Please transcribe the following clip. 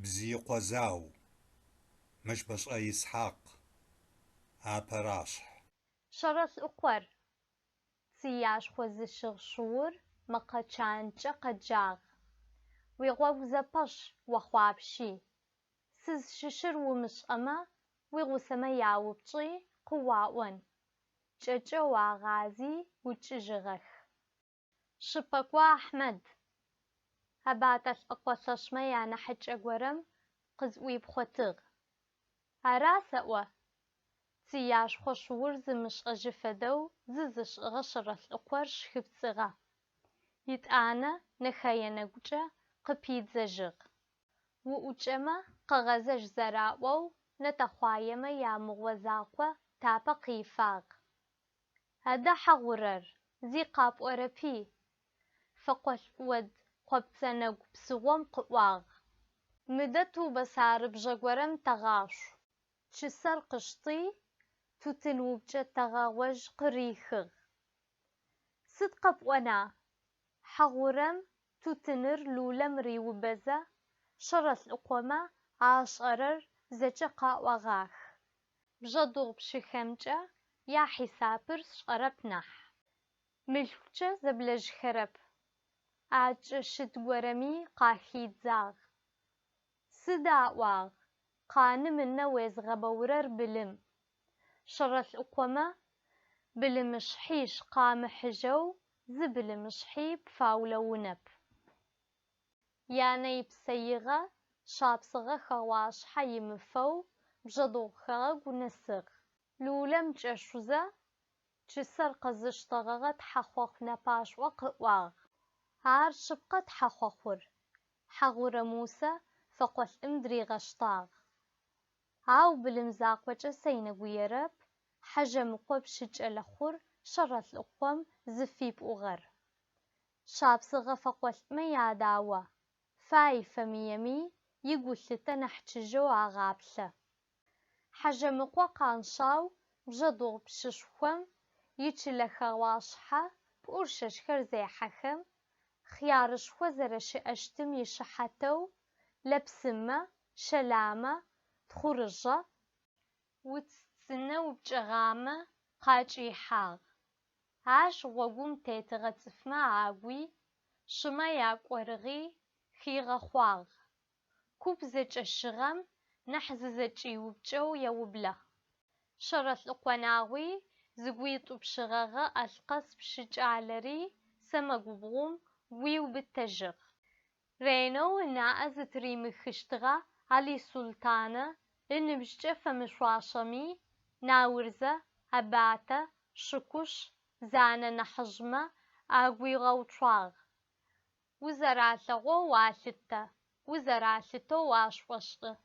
بزي قوزاو مش بشقى إسحاق آبراشح شرس أقور سياش خوز الشغشور مقاچانچا قجاغ ويغوغ زباش وخوابشي سز ششر ومش أما ويغو سما ياوبشي قواون جاجا واغازي وچجغخ شبقوا أحمد هباتس أقوصشما يانا حج أقورم قزوي بخوتغ هراسأوا سياش خوشور زمش أجفدو ززش غشرس أقور شخبصغا يتآنا نخينا قجا قبيد زجغ وأجما قغزج زراوو نتخوايما يا مغوزاقوا تابا قيفاق هذا حغورر زي قاب أوربي فقوش ود قبتنا بسوام قواغ مدتو بسار بجغورم تغاش چسر قشطي توتنو بجا تغاوج قريخغ صدق وانا حغورم توتنر لولم ريو بزا شرس القوما عاشرر زجا قاوغاخ بجدوغ بشخمجا يا حسابر شربنح ملفجا زبلج خرب عاج شد ورمي قاحيد زاغ سداواغ قانم النويز غبورر بلم شرس القوما بلمشحيش قام حجو زبلمشحي بفاولونب يعني بسيغة شابصغة خواش حي مفو بجدو خاق ونسغ لولم جشوزة جسر قزشتغغت حخوخ نباش وقواغ هار شبقت حخوخور حغور موسى فقوش امدري غشتاغ هاو بلمزاق وجه سينقو يرب حجم قوب شجع لخور شرس القوم زفيب أغر شابصغة فقوش ما ياداوه فاي فميمي يقولتا نحتجو عغابسة حجم قوقان شاو بجدوغ بششوم يتشل خواشحة بأرشش خرزي حخم خيارش وزرش أشتم يشحتو لبسمة شلامة تخرجة وتسنو بجغامة قاجي حاغ هاش وقوم تيتغتف عاقوي شما ياقورغي خيغ خواغ كوبزج الشغم نحززج يوبجو يوبله شرس القناوي زقويط بشغغة أسقس بشجعلري سمقو بغوم ويو بالتجغ رينو ناقز تريم خشتغة علي سلطانة إن بشجفة مشواشمي ناورزة هباتة شكوش زانة نحجمة آقوي غوطواغ وزراسة واشتة وزراسة واشوشتة